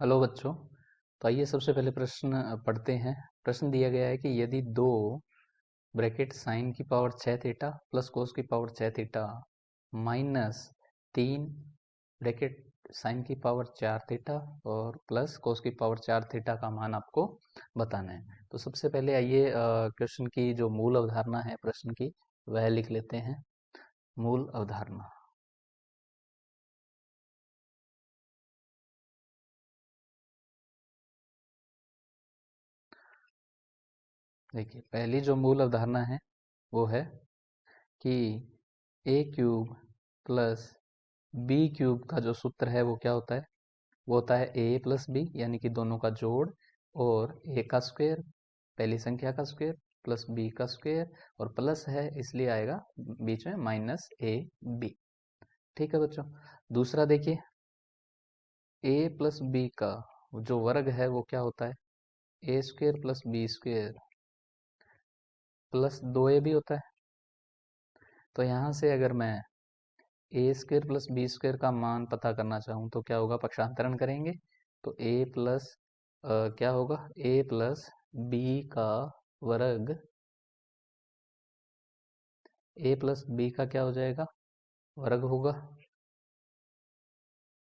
Hello बच्चों। तो आइए सबसे पहले प्रश्न पढ़ते हैं। प्रश्न दिया गया है कि यदि दो ब्रैकेट साइन की पावर 6 थीटा प्लस कोस की power 6 theta minus 3 bracket sine की पावर 4 थीटा और प्लस कोस की पावर 4 थीटा का मान आपको बताना है। तो सबसे पहले आइए क्वेश्चन की जो मूल अवधारणा है प्रश्न की वह लिख लेते हैं। मूल अवधारणा देखिए, पहली जो मूल अवधारणा है वो है कि ए क्यूब प्लस बी क्यूब का जो सूत्र है वो क्या होता है? वो होता है ए प्लस बी, यानी कि दोनों का जोड़, और ए का स्क्वायर पहली संख्या का स्क्वायर प्लस बी का स्क्वायर, और प्लस है इसलिए आएगा बीच में माइनस ए बी। ठीक है बच्चों। दूसरा देखिए, ए प्लस बी का जो वर्ग है वो क्या होता है? A square plus b square plus 2 a b होता है। तो यहाँ से अगर मैं a square plus b square का मान पता करना चाहूँ तो क्या होगा? पक्षांतरण करेंगे तो ए प्लस क्या होगा? ए प्लस बी का वर्ग, ए प्लस बी का क्या हो जाएगा? वर्ग होगा,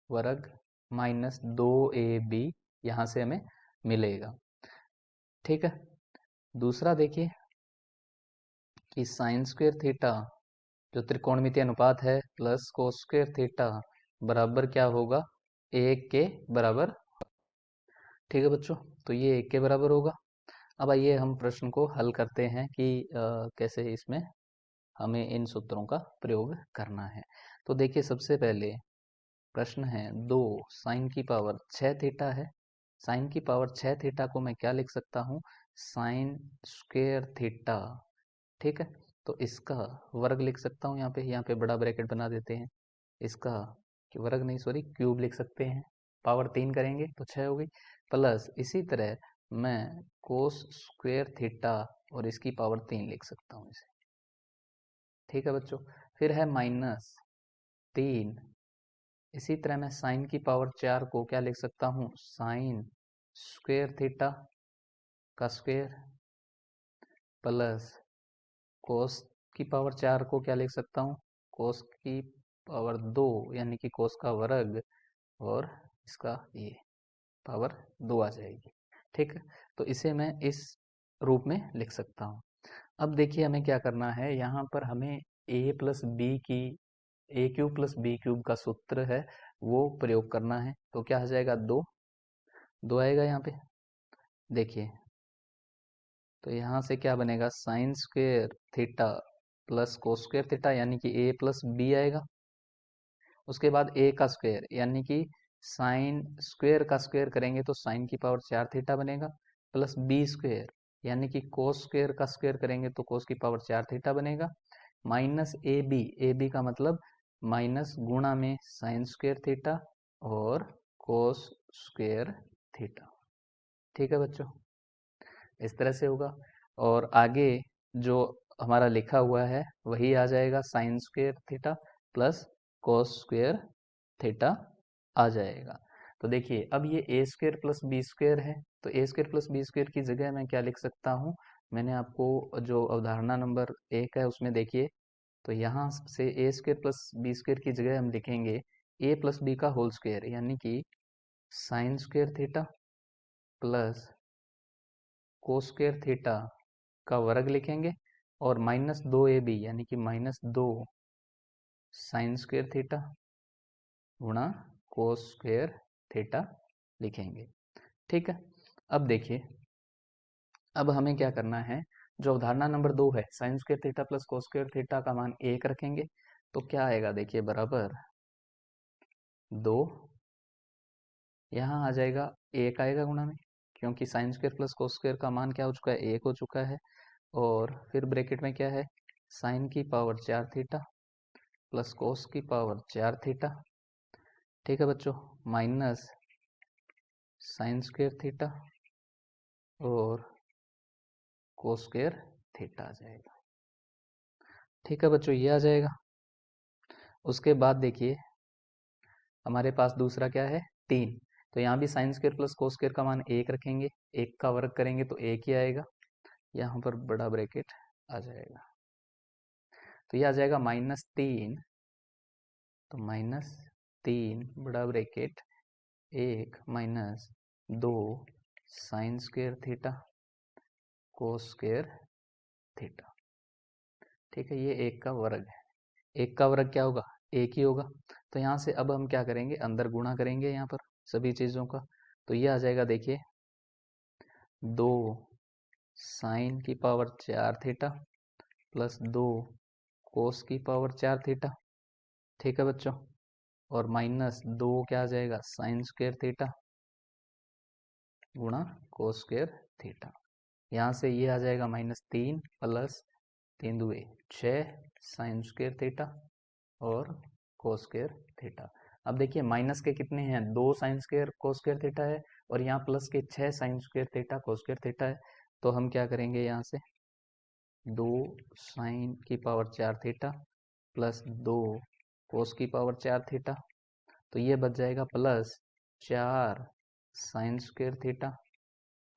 वर्ग माइनस 2ab यहाँ से हमें मिलेगा। ठीक है। दूसरा देखिए कि साइन स्क्वायर थीटा जो त्रिकोणमितीय अनुपात है प्लस कोस स्क्वायर थीटा बराबर क्या होगा? 1 के बराबर। ठीक है बच्चों, तो ये 1 के बराबर होगा। अब आइए हम प्रश्न को हल करते हैं कि कैसे इसमें हमें इन सूत्रों का प्रयोग करना है। तो देखिए, सबसे पहले प्रश्न है दो साइन की पावर 6 थीटा है। साइन की पावर 6 थीटा को मैं क्या लिख सकता हूँ? Sign square theta. ठीक है। तो इसका वर्ग लिख सकता हूँ, यहाँ पे बड़ा ब्रैकेट बना देते हैं। इसका वर्ग नहीं, सॉरी, क्यूब लिख सकते हैं। पावर 3 करेंगे तो 6 हो गई। प्लस इसी तरह मैं कोस स्क्वायर थीटा और इसकी पावर 3 लिख सकता हूँ इसे। ठीक है बच्चों। फिर है माइनस 3। इसी तरह मैं साइन की पावर 4 को क्या लिख सकता हूँ? साइन स्क्वायर थीटा का स्क्वायर प्लस कोस की पावर 4 को क्या लिख सकता हूँ? कोस की पावर 2 यानी कि कोस का वर्ग, और इसका ये पावर 2 आ जाएगी। ठीक है। तो इसे मैं इस रूप में लिख सकता हूँ। अब देखिए हमें क्या करना है, यहाँ पर हमें ए प्लस बी की ए क्यूब प्लस बी क्यूब का सूत्र है वो प्रयोग करना है। तो क्या आ जाएगा? 2 आएगा यहाँ पे। देखिए, तो यहाँ से क्या बनेगा? Sign square theta plus cos square theta यानी कि ए प्लस बी आएगा। उसके बाद ए का स्क्वायर यानी कि साइन स्क्वायर का स्क्वायर करेंगे तो साइन की पावर 4 थीटा बनेगा, प्लस बी स्क्वायर यानी कि कोस स्क्वायर का स्क्वायर करेंगे तो कोस की पावर 4 थीटा बनेगा, माइनस ए बी का मतलब माइनस गुणा में साइन स्क्वायर थीटा और कोस स्क्वायर थीटा। ठीक है बच्चों, इस तरह से होगा। और आगे जो हमारा लिखा हुआ है वही आ जाएगा, sine square theta plus cos square theta आ जाएगा। तो देखिए, अब ये a square plus b square है, तो a square plus b square की जगह मैं क्या लिख सकता हूँ? मैंने आपको जो अवधारणा नंबर 1 है उसमें देखिए, तो यहाँ से a square plus b square की जगह हम लिखेंगे ए प्लस बी का होल स्क्वायर यानी कि sign square theta plus cos square theta का वर्ग लिखेंगे, और माइनस 2ab यानी कि माइनस 2 साइन स्क्वायर थीटा गुणा कोस स्क्वायर थीटा लिखेंगे। ठीक है। अब देखिए, अब हमें क्या करना है? जो अवधारणा नंबर 2 है, sign square theta plus cos square theta का मान 1 रखेंगे तो क्या आएगा? देखिए, बराबर 2, यहाँ आ जाएगा 1 आएगा गुणा में, क्योंकि sine square plus cos square का मान क्या हो चुका है? 1 हो चुका है। और फिर ब्रैकेट में क्या है? साइन की पावर 4 थीटा प्लस कोस की पावर 4 थीटा। ठीक है बच्चों, माइनस साइन स्क्वायर थीटा और कोस स्क्वायर थीटा आ जाएगा। ठीक है बच्चों, ये आ जाएगा। उसके बाद देखिए, हमारे पास दूसरा क्या है? 3। तो यहाँ भी sine square plus cos square का मान 1 रखेंगे, 1 का वर्ग करेंगे तो 1 ही आएगा, यहाँ पर बड़ा ब्रैकेट आ जाएगा, तो ये आ जाएगा -3, तो -3 बड़ा bracket 1 - 2 sign square theta cos square theta. ठीक है, ये 1 का वर्ग है। 1 का वर्ग क्या होगा? 1 ही होगा। तो यहाँ से अब हम क्या करेंगे, अंदर गुणा करेंगे यहाँ पर सभी चीज़ों का, तो ये आ जाएगा, देखिए 2 साइन की पावर 4 थीटा प्लस 2 कोस की पावर 4 थीटा। ठीक है बच्चों, और -2 क्या आ जाएगा, साइन स्क्वायर थीटा गुणा कोस स्क्वायर थीटा। यहाँ से ये आ जाएगा -3 प्लस 3 दुए 6 साइन स्क्वायर थीटा और कोस स्क्वायर थीटा। अब देखिए माइनस के कितने हैं, 2 साइन स्क्वायर कोस स्क्वायर थीटा है, और यहाँ प्लस के 6 sign square theta cos square theta है। तो हम क्या करेंगे, यहाँ से 2 साइन की पावर 4 थीटा प्लस 2 कोस की पावर 4 थीटा, तो ये बच जाएगा plus 4 sign square theta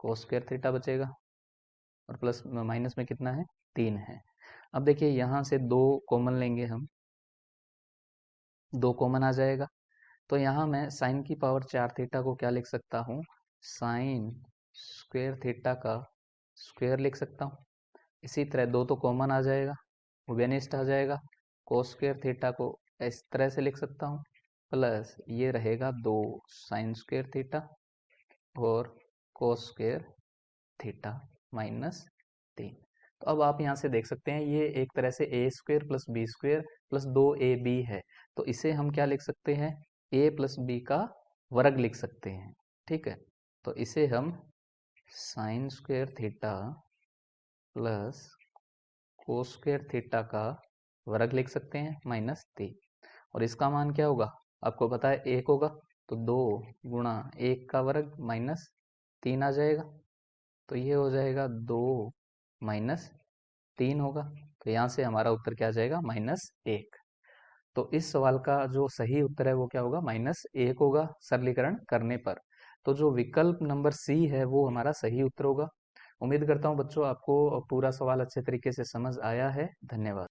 cos square theta बचेगा, और प्लस माइनस में कितना है, 3 है। अब देखिए यहाँ से 2 कॉमन लेंगे हम, 2 कॉमन आ जाएगा, तो यहाँ मैं साइन की पावर 4 थीटा को क्या लिख सकता हूँ, साइन स्क्वायर थीटा का स्क्वायर लिख सकता हूँ। इसी तरह 2 तो कॉमन आ जाएगा, वेनिस्ट आ जाएगा, कोस स्क्वायर थीटा को इस तरह से लिख सकता हूँ, प्लस ये रहेगा 2 साइन स्क्वायर थीटा और कोस स्क्वायर थीटा -3। तो अब आप यहाँ से देख सकते हैं, ये एक तरह से a square plus b square plus 2ab है, तो इसे हम क्या लिख सकते हैं, a प्लस बी का वर्ग लिख सकते हैं। ठीक है, तो इसे हम sign square theta plus cos square theta का वर्ग लिख सकते हैं -3, और इसका मान क्या होगा, आपको पता है 1 होगा, तो 2 गुणा 1 का वर्ग -3 आ जाएगा, तो ये हो जाएगा 2 -3 होगा, तो यहाँ से हमारा उत्तर क्या आ जाएगा, -1। तो इस सवाल का जो सही उत्तर है वो क्या होगा, -1 होगा सरलीकरण करने पर। तो जो विकल्प नंबर सी है वो हमारा सही उत्तर होगा। उम्मीद करता हूँ बच्चों आपको पूरा सवाल अच्छे तरीके से समझ आया है। धन्यवाद।